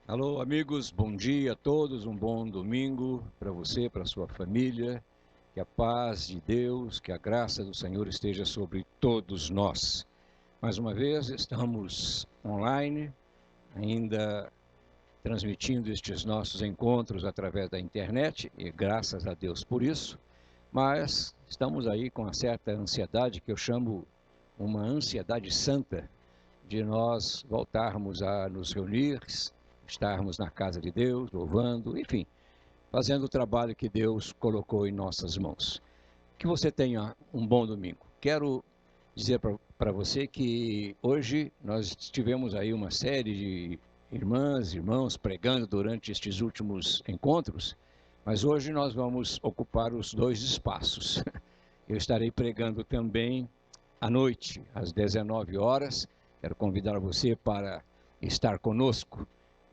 Alô, amigos, bom dia a todos, um bom domingo para você, para sua família. Que a paz de Deus, que a graça do Senhor esteja sobre todos nós. Mais uma vez, estamos online, ainda transmitindo estes nossos encontros através da internet, e graças a Deus por isso, mas estamos aí com uma certa ansiedade, que eu chamo uma ansiedade santa, de nós voltarmos a nos reunir, estarmos na casa de Deus, louvando, enfim, fazendo o trabalho que Deus colocou em nossas mãos. Que você tenha um bom domingo. Quero dizer para você que hoje nós tivemos aí uma série de irmãs, irmãos pregando durante estes últimos encontros, mas hoje nós vamos ocupar os dois espaços. Eu estarei pregando também à noite, às 19 horas. Quero convidar você para estar conosco.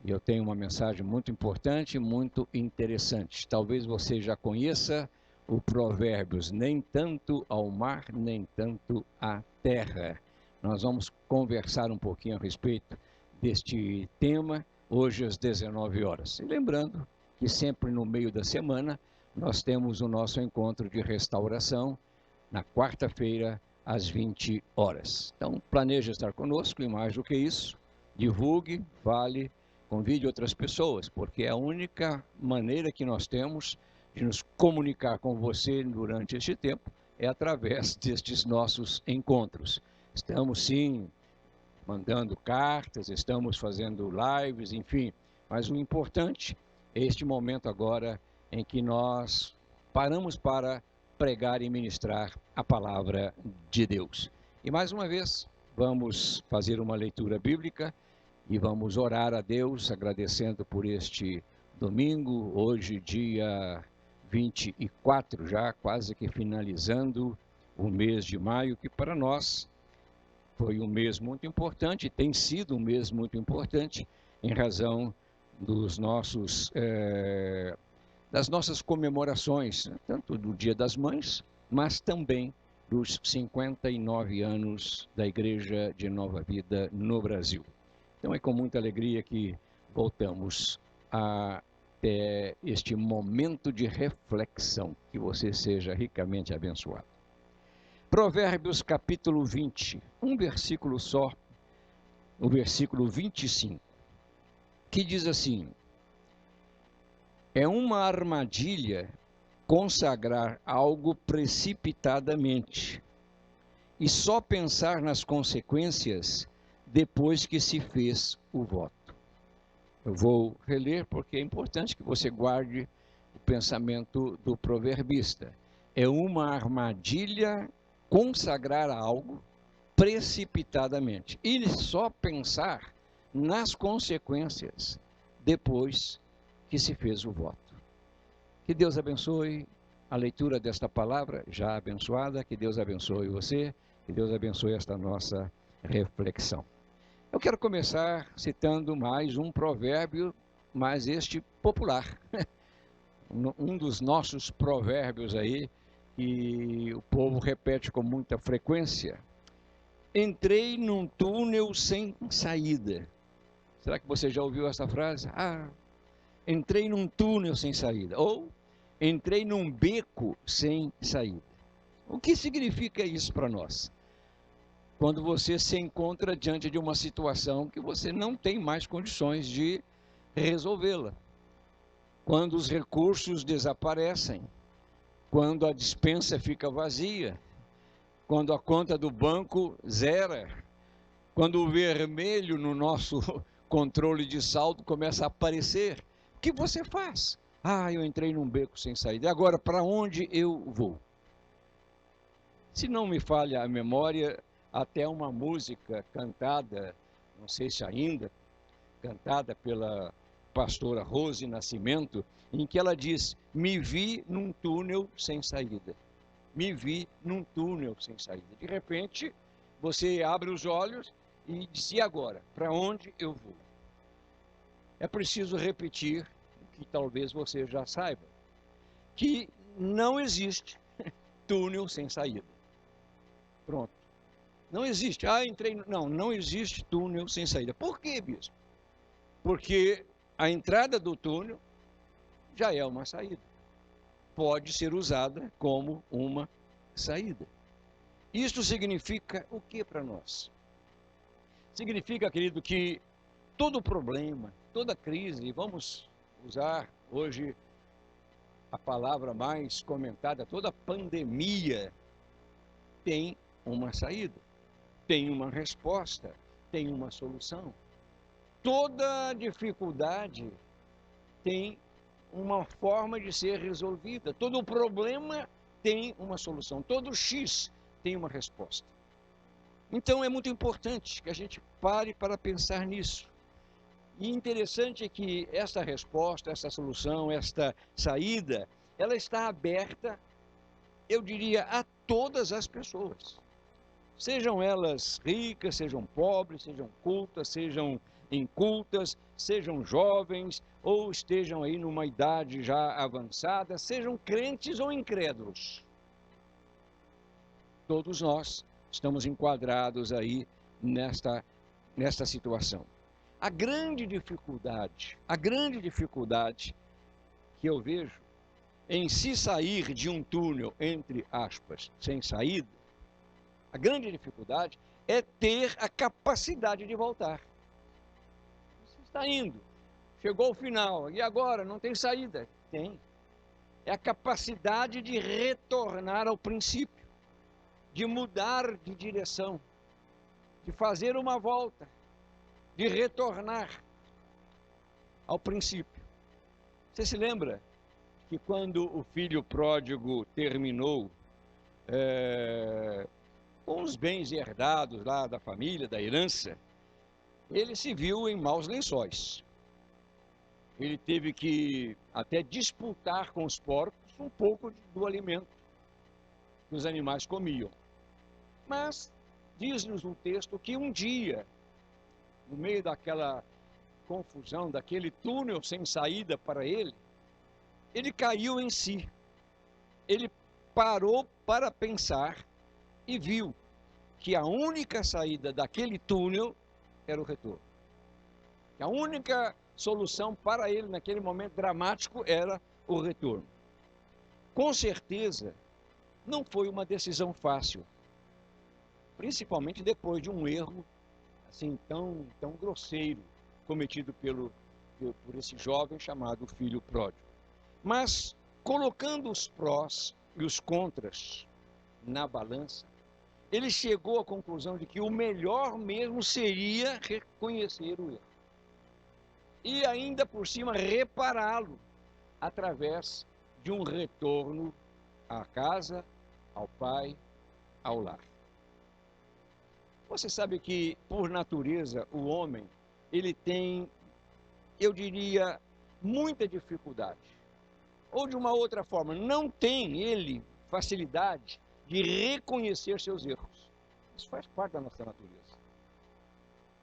E eu tenho uma mensagem muito importante, muito interessante. Talvez você já conheça o Provérbios: nem tanto ao mar, nem tanto à terra. Nós vamos conversar um pouquinho a respeito deste tema hoje às 19 horas. E lembrando que sempre no meio da semana nós temos o nosso encontro de restauração na quarta-feira às 20 horas. Então, planeje estar conosco e mais do que isso, divulgue, fale, convide outras pessoas, porque é a única maneira que nós temos de nos comunicar com você durante este tempo é através destes nossos encontros. Estamos sim mandando cartas, estamos fazendo lives, enfim, mas o importante é este momento agora em que nós paramos para pregar e ministrar a palavra de Deus. E mais uma vez, vamos fazer uma leitura bíblica e vamos orar a Deus, agradecendo por este domingo, hoje, dia 24, já quase que finalizando o mês de maio, que para nós foi um mês muito importante, tem sido um mês muito importante, em razão dos nossos, das nossas comemorações, né, tanto do Dia das Mães, mas também dos 59 anos da Igreja de Nova Vida no Brasil. Então é com muita alegria que voltamos a ter este momento de reflexão. Que você seja ricamente abençoado. Provérbios capítulo 20, um versículo só, o versículo 25, que diz assim: é uma armadilha consagrar algo precipitadamente e só pensar nas consequências depois que se fez o voto. Eu vou reler porque é importante que você guarde o pensamento do proverbista. É uma armadilha consagrar algo precipitadamente e só pensar nas consequências depois que se fez o voto. Que Deus abençoe a leitura desta palavra já abençoada, que Deus abençoe você, que Deus abençoe esta nossa reflexão. Eu quero começar citando mais um provérbio, mas este popular, um dos nossos provérbios aí, que o povo repete com muita frequência. Entrei num túnel sem saída. Será que você já ouviu essa frase? Entrei num túnel sem saída. Ou entrei num beco sem saída. O que significa isso para nós? Quando você se encontra diante de uma situação que você não tem mais condições de resolvê-la. Quando os recursos desaparecem. Quando a despensa fica vazia. Quando a conta do banco zera. Quando o vermelho no nosso controle de saldo começa a aparecer, o que você faz? Eu entrei num beco sem saída. E agora, para onde eu vou? Se não me falha a memória, até uma música cantada, não sei se ainda, cantada pela pastora Rose Nascimento, em que ela diz: me vi num túnel sem saída. Me vi num túnel sem saída. De repente, você abre os olhos e diz: e agora? Para onde eu vou? É preciso repetir o que talvez você já saiba, que não existe túnel sem saída. Pronto. Não existe. Entrei. Não existe túnel sem saída. Por quê, bispo? Porque A entrada do túnel já é uma saída. Pode ser usada como uma saída. Isto significa o que para nós? Significa, querido, que todo problema, toda crise, vamos usar hoje a palavra mais comentada, toda pandemia tem uma saída, tem uma resposta, tem uma solução. Toda dificuldade tem uma forma de ser resolvida. Todo problema tem uma solução. Todo X tem uma resposta. Então é muito importante que a gente pare para pensar nisso. E interessante é que essa resposta, essa solução, esta saída, ela está aberta, eu diria, a todas as pessoas. Sejam elas ricas, sejam pobres, sejam cultas, sejam incultas, sejam jovens ou estejam aí numa idade já avançada, sejam crentes ou incrédulos. Todos nós estamos enquadrados aí nesta situação. A grande dificuldade que eu vejo em se sair de um túnel, entre aspas, sem saída, a grande dificuldade é ter a capacidade de voltar. Você está indo, chegou ao final, e agora? Não tem saída? Tem. É a capacidade de retornar ao princípio, de mudar de direção, de fazer uma volta, de retornar ao princípio. Você se lembra que quando o filho pródigo terminou com os bens herdados lá da família, da herança, ele se viu em maus lençóis. Ele teve que até disputar com os porcos um pouco do alimento que os animais comiam. Mas diz-nos o texto que um dia, no meio daquela confusão, daquele túnel sem saída para ele, ele caiu em si. Ele parou para pensar e viu que a única saída daquele túnel era o retorno. A única solução para ele naquele momento dramático era o retorno. Com certeza, não foi uma decisão fácil, principalmente depois de um erro assim tão grosseiro cometido por esse jovem chamado filho pródigo. Mas colocando os prós e os contras na balança, ele chegou à conclusão de que o melhor mesmo seria reconhecer o erro. E ainda por cima repará-lo através de um retorno à casa, ao pai, ao lar. Você sabe que, por natureza, o homem, ele tem, eu diria, muita dificuldade. Ou de uma outra forma, não tem ele facilidade de reconhecer seus erros. Isso faz parte da nossa natureza.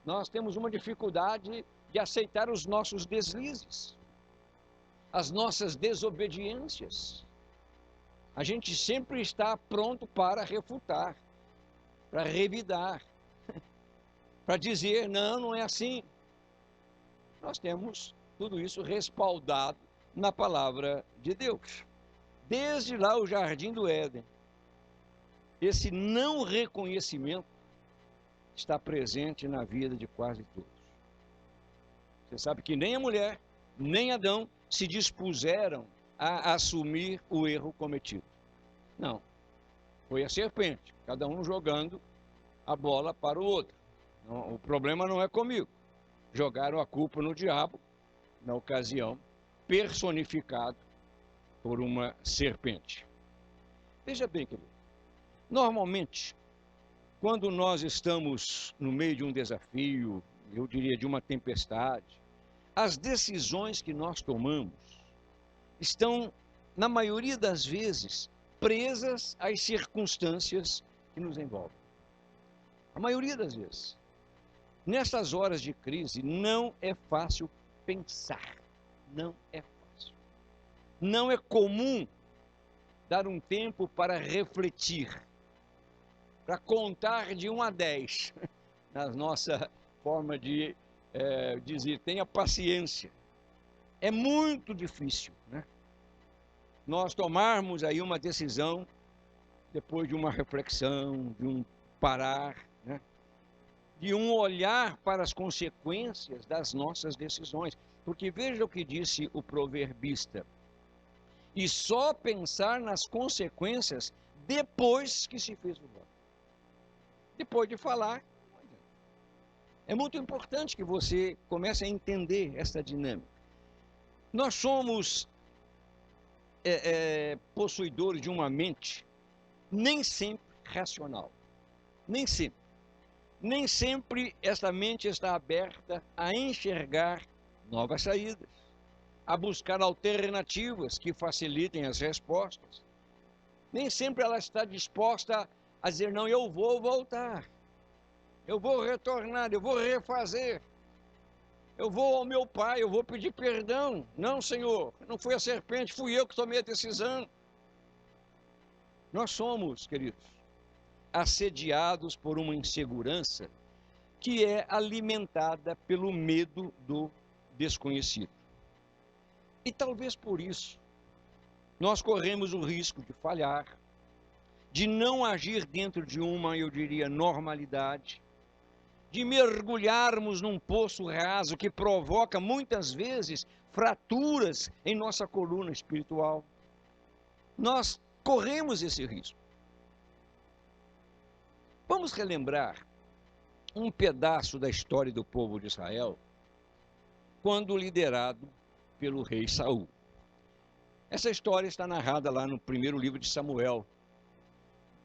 Nós temos uma dificuldade de aceitar os nossos deslizes, as nossas desobediências. A gente sempre está pronto para refutar, para revidar, para dizer, não é assim. Nós temos tudo isso respaldado na palavra de Deus. Desde lá o jardim do Éden, esse não reconhecimento está presente na vida de quase todos. Você sabe que nem a mulher, nem Adão se dispuseram a assumir o erro cometido. Não. Foi a serpente, cada um jogando a bola para o outro. Não, o problema não é comigo. Jogaram a culpa no diabo, na ocasião, personificado por uma serpente. Veja bem, querido, normalmente, quando nós estamos no meio de um desafio, eu diria de uma tempestade, as decisões que nós tomamos estão, na maioria das vezes, presas às circunstâncias que nos envolvem. A maioria das vezes. Nessas horas de crise, não é fácil pensar. Não é fácil. Não é comum dar um tempo para refletir, para contar de 1 a 10, na nossa forma de dizer, tenha paciência. É muito difícil, né? Nós tomarmos aí uma decisão depois de uma reflexão, de um parar, né? De um olhar para as consequências das nossas decisões. Porque veja o que disse o proverbista: e só pensar nas consequências depois que se fez o voto. Depois de falar. É muito importante que você comece a entender essa dinâmica. Nós somos possuidores de uma mente nem sempre racional. Nem sempre. Nem sempre essa mente está aberta a enxergar novas saídas, a buscar alternativas que facilitem as respostas. Nem sempre ela está disposta a dizer, não, eu vou voltar, eu vou retornar, eu vou refazer, eu vou ao meu pai, eu vou pedir perdão. Não, Senhor, não foi a serpente, fui eu que tomei a decisão. Nós somos, queridos, assediados por uma insegurança que é alimentada pelo medo do desconhecido. E talvez por isso nós corremos o risco de falhar, de não agir dentro de uma, eu diria, normalidade, de mergulharmos num poço raso que provoca muitas vezes fraturas em nossa coluna espiritual. Nós corremos esse risco. Vamos relembrar um pedaço da história do povo de Israel, quando liderado pelo rei Saul. Essa história está narrada lá no primeiro livro de Samuel,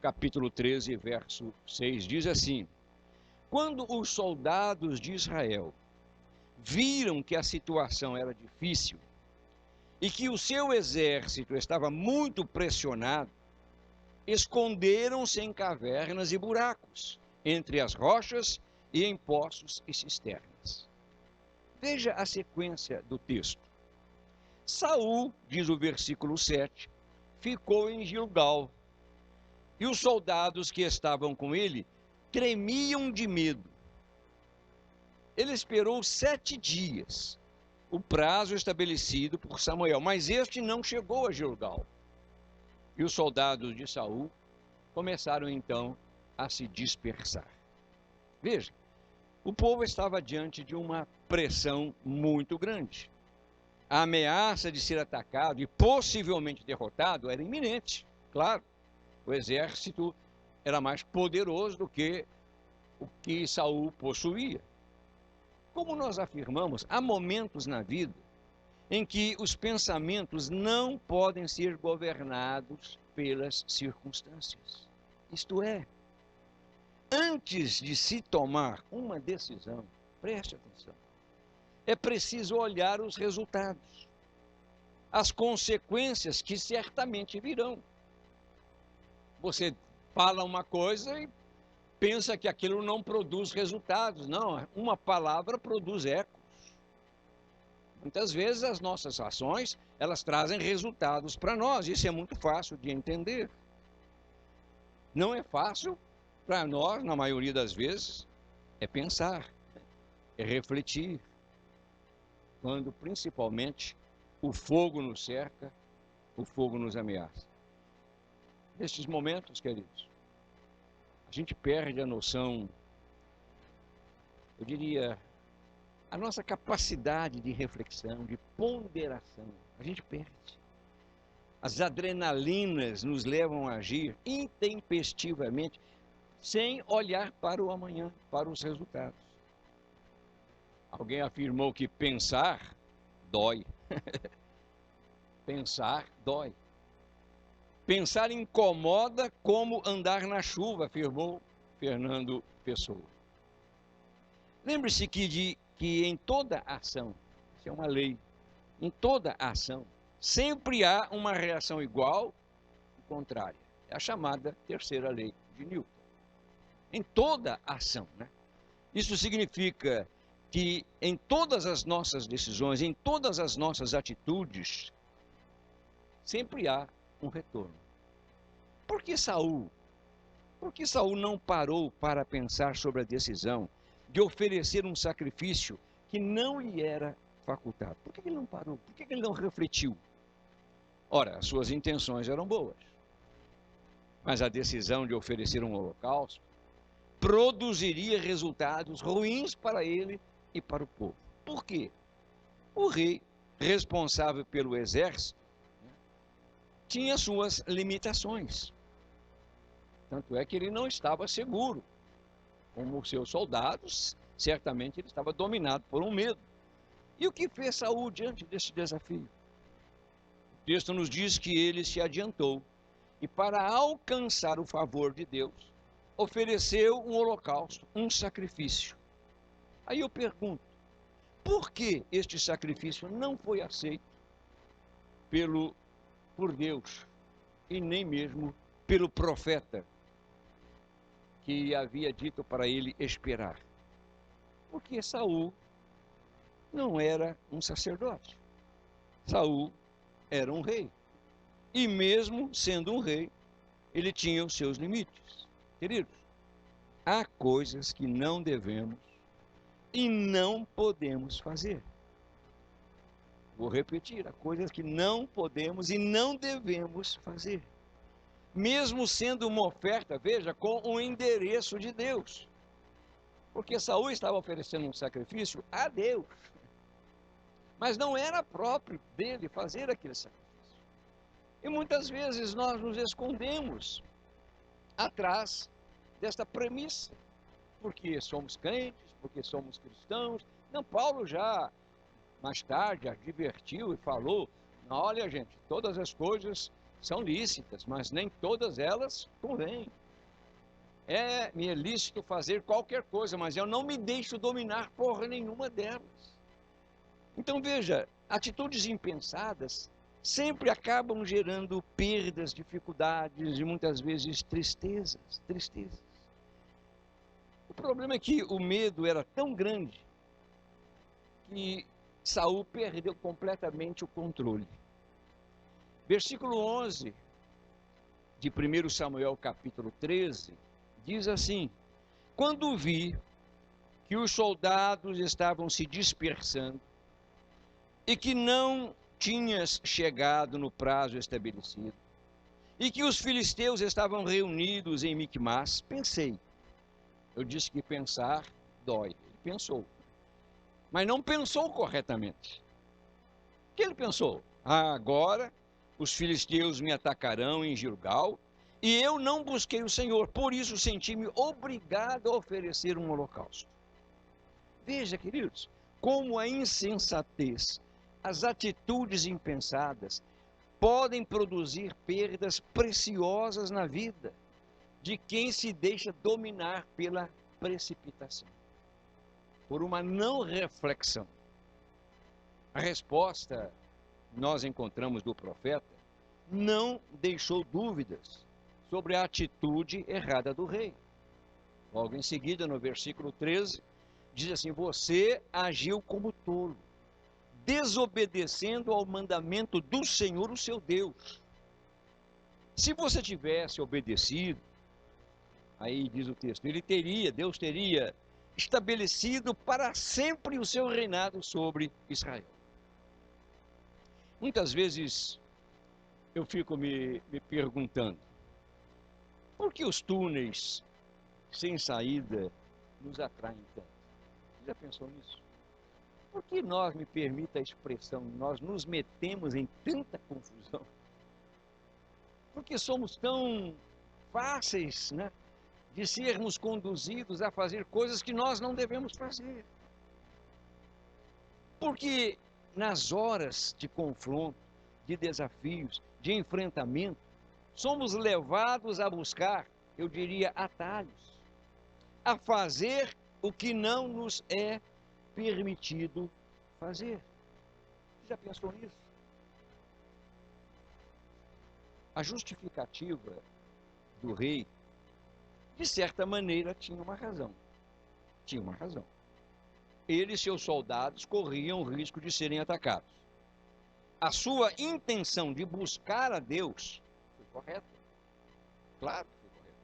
capítulo 13, verso 6, diz assim: quando os soldados de Israel viram que a situação era difícil e que o seu exército estava muito pressionado, esconderam-se em cavernas e buracos, entre as rochas e em poços e cisternas. Veja a sequência do texto. Saul, diz o versículo 7, ficou em Gilgal, e os soldados que estavam com ele tremiam de medo. Ele esperou 7 dias, o prazo estabelecido por Samuel, mas este não chegou a Gilgal. E os soldados de Saul começaram então a se dispersar. Veja, o povo estava diante de uma pressão muito grande. A ameaça de ser atacado e possivelmente derrotado era iminente. Claro, o exército era mais poderoso do que o que Saul possuía. Como nós afirmamos, há momentos na vida em que os pensamentos não podem ser governados pelas circunstâncias. Isto é, antes de se tomar uma decisão, preste atenção, é preciso olhar os resultados, as consequências que certamente virão. Você fala uma coisa e pensa que aquilo não produz resultados. Não, uma palavra produz ecos. Muitas vezes as nossas ações, elas trazem resultados para nós. Isso é muito fácil de entender. Não é fácil para nós, na maioria das vezes, é pensar, é refletir. Quando principalmente o fogo nos cerca, o fogo nos ameaça. Nestes momentos, queridos, a gente perde a noção, eu diria, a nossa capacidade de reflexão, de ponderação. A gente perde. As adrenalinas nos levam a agir intempestivamente, sem olhar para o amanhã, para os resultados. Alguém afirmou que pensar dói. Pensar dói. Pensar incomoda como andar na chuva, afirmou Fernando Pessoa. Lembre-se que em toda ação, isso é uma lei, em toda ação, sempre há uma reação igual e contrária. É a chamada terceira lei de Newton. Em toda ação, né? Isso significa que em todas as nossas decisões, em todas as nossas atitudes, sempre há um retorno. Por que Saul? Por que Saul não parou para pensar sobre a decisão de oferecer um sacrifício que não lhe era facultado. Por que ele não parou? Por que ele não refletiu? Ora, as suas intenções eram boas, mas a decisão de oferecer um holocausto produziria resultados ruins para ele e para o povo. Por quê? O rei, responsável pelo exército, tinha suas limitações. Tanto é que ele não estava seguro. Como os seus soldados, certamente ele estava dominado por um medo. E o que fez Saul diante desse desafio? O texto nos diz que ele se adiantou e, para alcançar o favor de Deus, ofereceu um holocausto, um sacrifício. Aí eu pergunto, por que este sacrifício não foi aceito por Deus e nem mesmo pelo profeta que havia dito para ele esperar? Porque Saul não era um sacerdote. Saul era um rei. E mesmo sendo um rei, ele tinha os seus limites. Queridos, há coisas que não devemos e não podemos fazer. Vou repetir, há coisas que não podemos e não devemos fazer. Mesmo sendo uma oferta, veja, com o endereço de Deus. Porque Saul estava oferecendo um sacrifício a Deus. Mas não era próprio dele fazer aquele sacrifício. E muitas vezes nós nos escondemos atrás desta premissa. Porque somos crentes, porque somos cristãos. Não, Paulo já mais tarde advertiu e falou, olha gente, todas as coisas são lícitas, mas nem todas elas convêm. Me é lícito fazer qualquer coisa, mas eu não me deixo dominar por nenhuma delas. Então veja, atitudes impensadas sempre acabam gerando perdas, dificuldades e muitas vezes tristezas. O problema é que o medo era tão grande que Saul perdeu completamente o controle. Versículo 11 de 1 Samuel capítulo 13 diz assim: quando vi que os soldados estavam se dispersando e que não tinhas chegado no prazo estabelecido, e que os filisteus estavam reunidos em Micmas, pensei. Eu disse que pensar dói. Ele pensou, mas não pensou corretamente. O que ele pensou? Agora os filisteus me atacarão em Gilgal, e eu não busquei o Senhor, por isso senti-me obrigado a oferecer um holocausto. Veja, queridos, como a insensatez, as atitudes impensadas podem produzir perdas preciosas na vida de quem se deixa dominar pela precipitação, por uma não reflexão. A resposta nós encontramos do profeta não deixou dúvidas sobre a atitude errada do rei. Logo em seguida, no versículo 13, diz assim: você agiu como tolo, desobedecendo ao mandamento do Senhor, o seu Deus. Se você tivesse obedecido, aí diz o texto, Deus teria estabelecido para sempre o seu reinado sobre Israel. Muitas vezes eu fico me perguntando, por que os túneis sem saída nos atraem tanto? Você já pensou nisso? Por que nós, me permita a expressão, nós nos metemos em tanta confusão? Porque somos tão fáceis, né, de sermos conduzidos a fazer coisas que nós não devemos fazer. Porque nas horas de confronto, de desafios, de enfrentamento, somos levados a buscar, eu diria, atalhos, a fazer o que não nos é permitido fazer. Você já pensou nisso? A justificativa do rei, de certa maneira, tinha uma razão. Ele e seus soldados corriam o risco de serem atacados. A sua intenção de buscar a Deus foi correta. Claro que foi correta.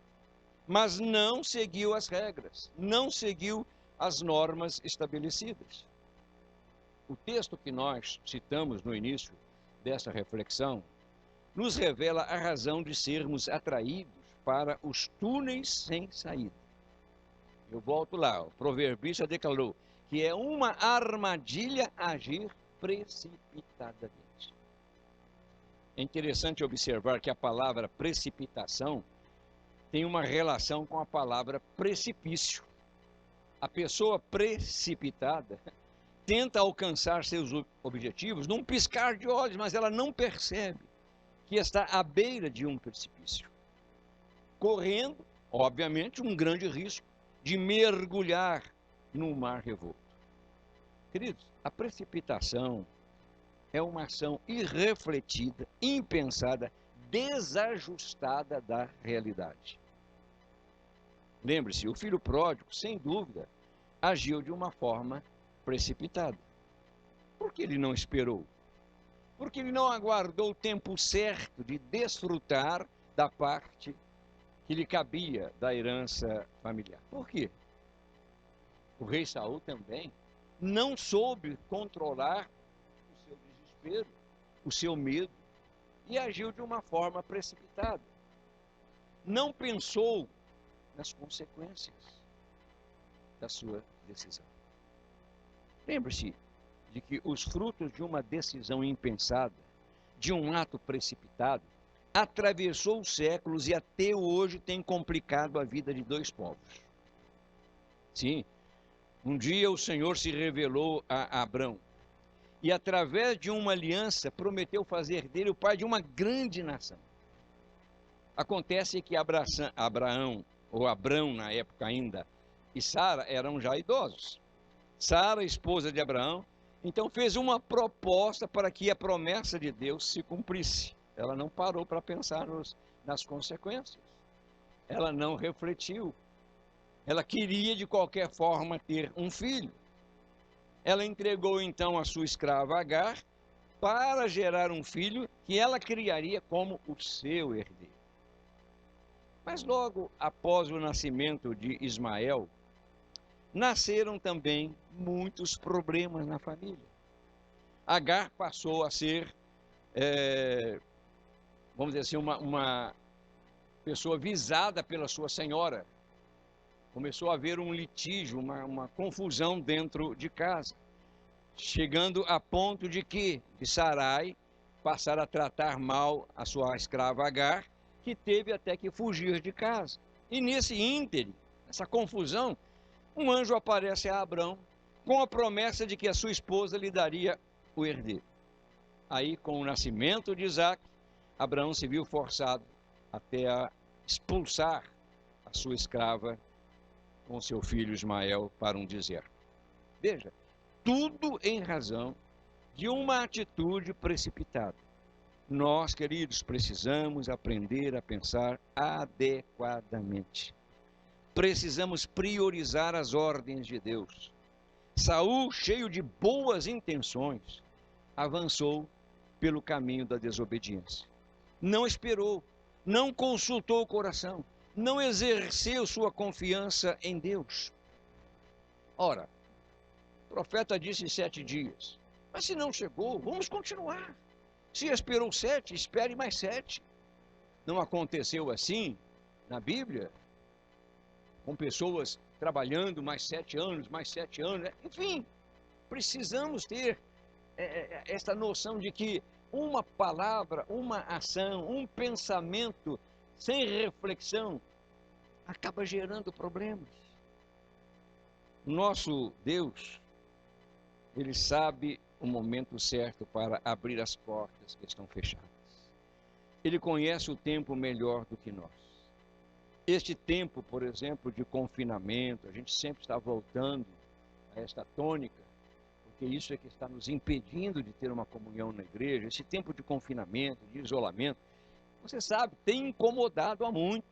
Mas não seguiu as regras, não seguiu as normas estabelecidas. O texto que nós citamos no início dessa reflexão nos revela a razão de sermos atraídos para os túneis sem saída. Eu volto lá, o proverbista declarou que é uma armadilha agir precipitadamente. É interessante observar que a palavra precipitação tem uma relação com a palavra precipício. A pessoa precipitada tenta alcançar seus objetivos num piscar de olhos, mas ela não percebe que está à beira de um precipício, correndo, obviamente, um grande risco de mergulhar num mar revolto. Queridos, a precipitação é uma ação irrefletida, impensada, desajustada da realidade. Lembre-se, o filho pródigo, sem dúvida, agiu de uma forma precipitada. Por que ele não esperou? Porque ele não aguardou o tempo certo de desfrutar da parte que lhe cabia da herança familiar. Por quê? O rei Saul também não soube controlar o seu desespero, o seu medo, e agiu de uma forma precipitada. Não pensou nas consequências da sua decisão. Lembre-se de que os frutos de uma decisão impensada, de um ato precipitado, atravessou os séculos e até hoje tem complicado a vida de dois povos. Sim, um dia o Senhor se revelou a Abrão e, através de uma aliança, prometeu fazer dele o pai de uma grande nação. Acontece que Abraão, ou Abrão na época ainda, e Sara eram já idosos. Sara, esposa de Abraão, então fez uma proposta para que a promessa de Deus se cumprisse. Ela não parou para pensar nas consequências. Ela não refletiu. Ela queria de qualquer forma ter um filho. Ela entregou então a sua escrava Agar para gerar um filho que ela criaria como o seu herdeiro. Mas logo após o nascimento de Ismael, nasceram também muitos problemas na família. Agar passou a ser, vamos dizer assim, uma pessoa visada pela sua senhora. Começou a haver um litígio, uma confusão dentro de casa, chegando a ponto de que Sarai passara a tratar mal a sua escrava Agar, que teve até que fugir de casa. E nesse ínterim, nessa confusão, um anjo aparece a Abrão com a promessa de que a sua esposa lhe daria o herdeiro. Aí, com o nascimento de Isaac, Abraão se viu forçado até a expulsar a sua escrava com seu filho Ismael para um deserto. Veja, tudo em razão de uma atitude precipitada. Nós, queridos, precisamos aprender a pensar adequadamente. Precisamos priorizar as ordens de Deus. Saul, cheio de boas intenções, avançou pelo caminho da desobediência. Não esperou, não consultou o coração, não exerceu sua confiança em Deus. Ora, o profeta disse 7 dias, mas se não chegou, vamos continuar. Se esperou 7, espere mais 7. Não aconteceu assim na Bíblia? Com pessoas trabalhando mais 7 anos, enfim, precisamos ter essa noção de que uma palavra, uma ação, um pensamento sem reflexão acaba gerando problemas. Nosso Deus, Ele sabe o momento certo para abrir as portas que estão fechadas. Ele conhece o tempo melhor do que nós. Este tempo, por exemplo, de confinamento, a gente sempre está voltando a esta tônica, porque isso é que está nos impedindo de ter uma comunhão na igreja. Esse tempo de confinamento, de isolamento, você sabe, tem incomodado a muitos,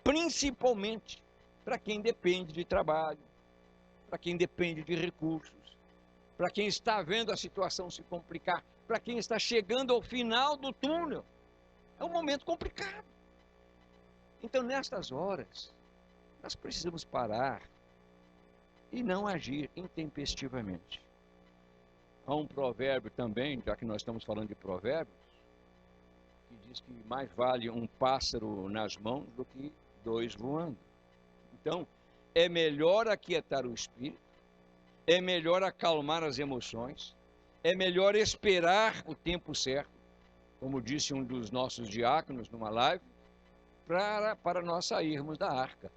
principalmente para quem depende de trabalho, para quem depende de recursos, para quem está vendo a situação se complicar, para quem está chegando ao final do túnel. É um momento complicado. Então, nestas horas, nós precisamos parar e não agir intempestivamente. Há um provérbio também, já que nós estamos falando de provérbios, que diz que mais vale um pássaro nas mãos do que dois voando. Então, é melhor aquietar o espírito, é melhor acalmar as emoções, é melhor esperar o tempo certo, como disse um dos nossos diáconos numa live, para nós sairmos da arca.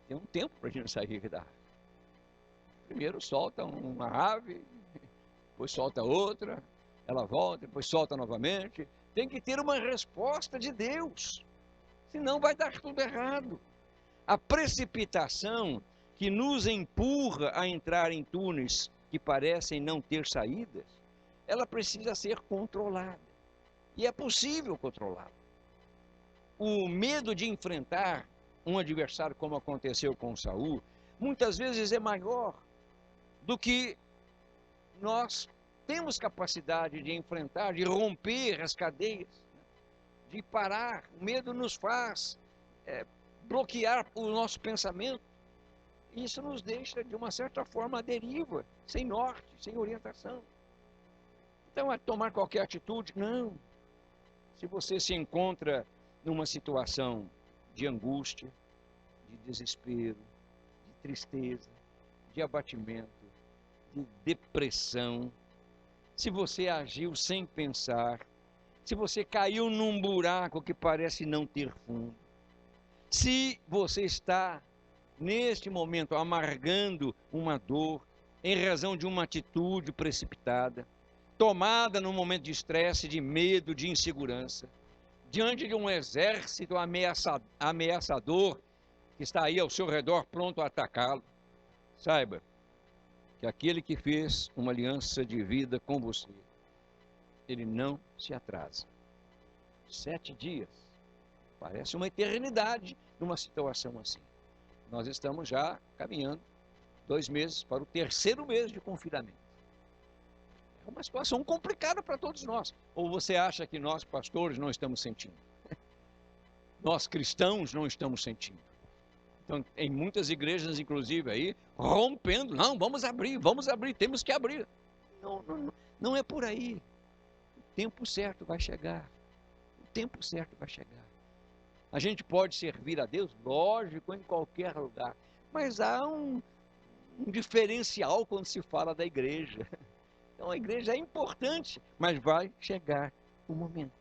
Tem um tempo para a gente sair da arca. Primeiro solta uma ave, depois solta outra, ela volta, depois solta novamente. Tem que ter uma resposta de Deus, senão vai dar tudo errado. A precipitação que nos empurra a entrar em túneis que parecem não ter saídas, ela precisa ser controlada. E é possível controlá-la. O medo de enfrentar um adversário, como aconteceu com Saul, muitas vezes é maior do que nós temos capacidade de enfrentar, de romper as cadeias, de parar. O medo nos faz bloquear o nosso pensamento. Isso nos deixa, de uma certa forma, à deriva, sem norte, sem orientação. Então, é tomar qualquer atitude? Não. Se você se encontra numa situação de angústia, de desespero, de tristeza, de abatimento, de depressão, se você agiu sem pensar, se você caiu num buraco que parece não ter fundo, se você está, neste momento, amargando uma dor em razão de uma atitude precipitada, tomada num momento de estresse, de medo, de insegurança, diante de um exército ameaçador que está aí ao seu redor pronto a atacá-lo, saiba que aquele que fez uma aliança de vida com você, ele não se atrasa. 7 dias, parece uma eternidade numa situação assim. Nós estamos já caminhando 2 meses para o 3º mês de confinamento. É uma situação complicada para todos nós. Ou você acha que nós, pastores, não estamos sentindo? Nós, cristãos, não estamos sentindo. Então, em muitas igrejas, inclusive, aí, rompendo. Não, vamos abrir, temos que abrir. Não é por aí. O tempo certo vai chegar. O tempo certo vai chegar. A gente pode servir a Deus, lógico, em qualquer lugar. Mas há um diferencial quando se fala da igreja. Então, a igreja é importante, mas vai chegar o momento.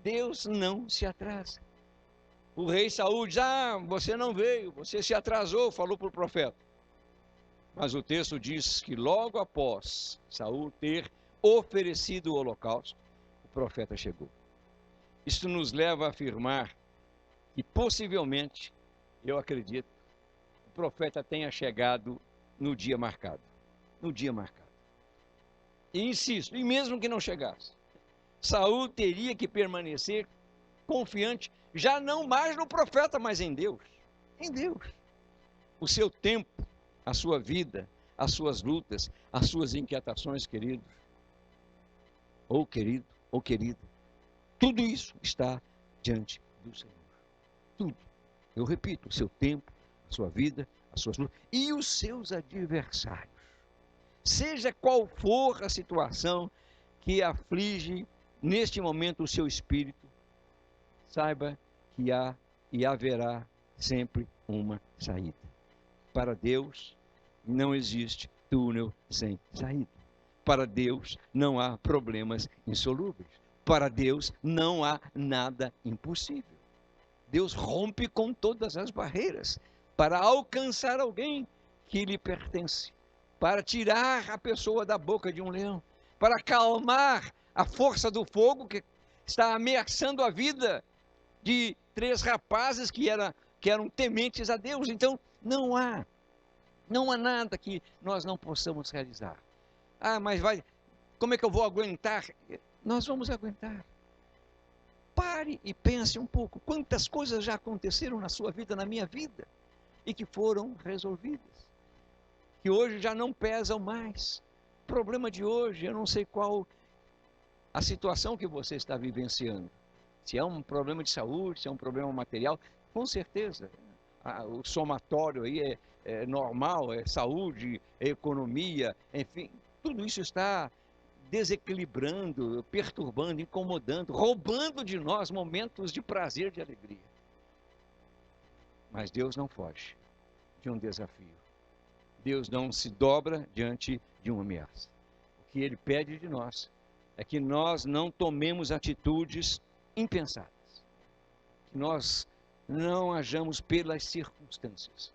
Deus não se atrasa. O rei Saul diz, você não veio, você se atrasou, falou para o profeta. Mas o texto diz que logo após Saul ter oferecido o holocausto, o profeta chegou. Isso nos leva a afirmar que possivelmente, eu acredito, o profeta tenha chegado no dia marcado. No dia marcado. E insisto, e mesmo que não chegasse, Saul teria que permanecer confiante, já não mais no profeta, mas em Deus. Em Deus. O seu tempo, a sua vida, as suas lutas, as suas inquietações, queridos, ou querido, ou querida, tudo isso está diante do Senhor. Tudo. Eu repito, o seu tempo, a sua vida, as suas lutas e os seus adversários. Seja qual for a situação que aflige neste momento o seu espírito, saiba que há e haverá sempre uma saída. Para Deus não existe túnel sem saída. Para Deus não há problemas insolúveis. Para Deus não há nada impossível. Deus rompe com todas as barreiras para alcançar alguém que lhe pertence, para tirar a pessoa da boca de um leão, para acalmar a força do fogo que está ameaçando a vida de 3 rapazes que eram tementes a Deus. Então, não há nada que nós não possamos realizar. Mas como é que eu vou aguentar? Nós vamos aguentar. Pare e pense um pouco, quantas coisas já aconteceram na sua vida, na minha vida, e que foram resolvidas, que hoje já não pesam mais. O problema de hoje, eu não sei qual a situação que você está vivenciando, se é um problema de saúde, se é um problema material, com certeza, o somatório aí é normal, é saúde, é economia, enfim, tudo isso está desequilibrando, perturbando, incomodando, roubando de nós momentos de prazer, de alegria. Mas Deus não foge de um desafio. Deus não se dobra diante de uma ameaça. O que Ele pede de nós é que nós não tomemos atitudes impensadas, que nós não hajamos pelas circunstâncias.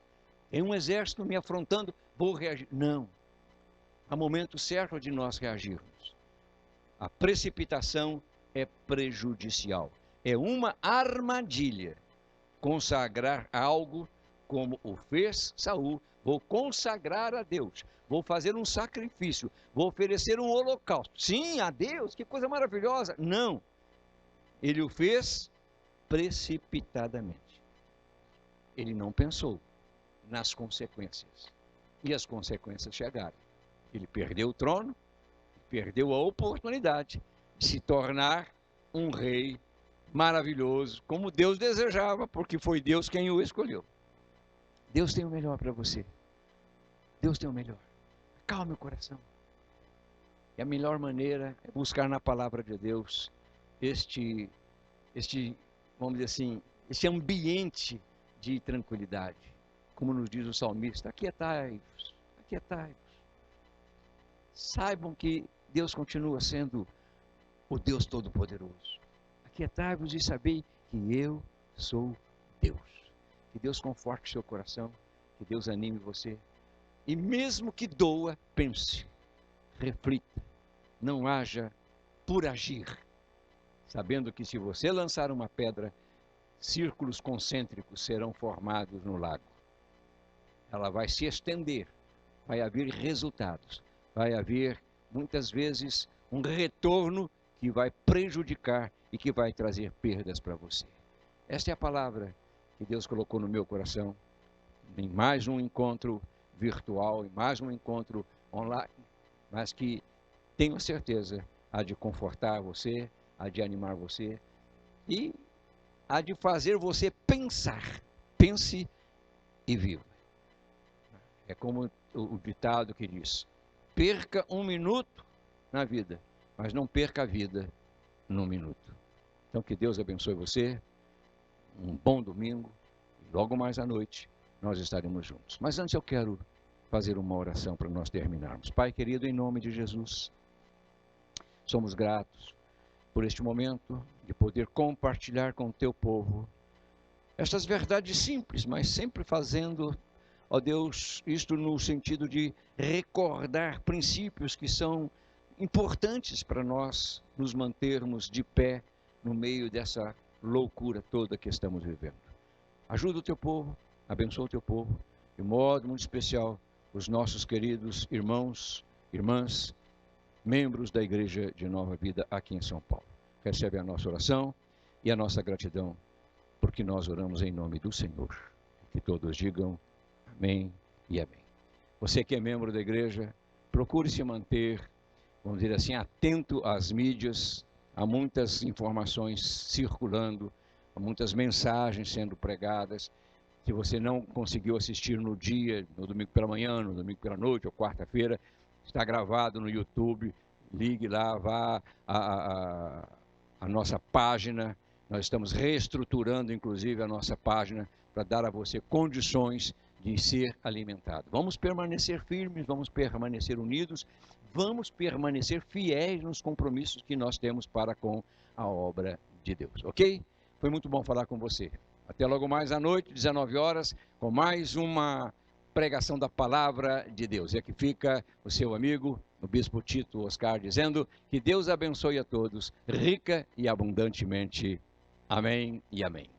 Tem um exército me afrontando, vou reagir. Não. Há momento certo de nós reagirmos. A precipitação é prejudicial. É uma armadilha consagrar algo como o fez Saul. Vou consagrar a Deus. Vou fazer um sacrifício. Vou oferecer um holocausto. Sim, a Deus, que coisa maravilhosa. Não. Ele o fez precipitadamente. Ele não pensou nas consequências. E as consequências chegaram. Ele perdeu o trono, perdeu a oportunidade de se tornar um rei maravilhoso, como Deus desejava, porque foi Deus quem o escolheu. Deus tem o melhor para você. Deus tem o melhor. Acalme o coração. E a melhor maneira é buscar na palavra de Deus vamos dizer assim, este ambiente de tranquilidade. Como nos diz o salmista, aquietai-vos, aquietai-vos. Saibam que Deus continua sendo o Deus Todo-Poderoso. Aquietai-vos e sabei que eu sou Deus. Que Deus conforte seu coração, que Deus anime você. E mesmo que doa, pense, reflita, não haja por agir, sabendo que se você lançar uma pedra, círculos concêntricos serão formados no lago. Ela vai se estender, vai haver resultados, vai haver muitas vezes um retorno que vai prejudicar e que vai trazer perdas para você. Esta é a palavra que Deus colocou no meu coração em mais um encontro virtual, em mais um encontro online, mas que tenho certeza há de confortar você, há de animar você e há de fazer você pensar. Pense e viva. É como o ditado que diz: perca um minuto na vida, mas não perca a vida num minuto. Então que Deus abençoe você, um bom domingo, e logo mais à noite nós estaremos juntos. Mas antes eu quero fazer uma oração para nós terminarmos. Pai querido, em nome de Jesus, somos gratos por este momento de poder compartilhar com o teu povo estas verdades simples, mas sempre fazendo, ó Deus, isto no sentido de recordar princípios que são importantes para nós nos mantermos de pé no meio dessa loucura toda que estamos vivendo. Ajuda o teu povo, abençoa o teu povo, de modo muito especial os nossos queridos irmãos, irmãs, membros da Igreja de Nova Vida aqui em São Paulo. Recebe a nossa oração e a nossa gratidão, porque nós oramos em nome do Senhor. Que todos digam amém e amém. Você que é membro da igreja, procure se manter, vamos dizer assim, atento às mídias. Há muitas informações circulando, há muitas mensagens sendo pregadas. Se você não conseguiu assistir no dia, no domingo pela manhã, no domingo pela noite ou quarta-feira, está gravado no YouTube. Ligue lá, vá à nossa página. Nós estamos reestruturando, inclusive, a nossa página para dar a você condições de ser alimentado. Vamos permanecer firmes, vamos permanecer unidos, vamos permanecer fiéis nos compromissos que nós temos para com a obra de Deus, ok? Foi muito bom falar com você. Até logo mais à noite, 19 horas, com mais uma pregação da palavra de Deus. E aqui fica o seu amigo, o Bispo Tito Oscar, dizendo que Deus abençoe a todos, rica e abundantemente. Amém e amém.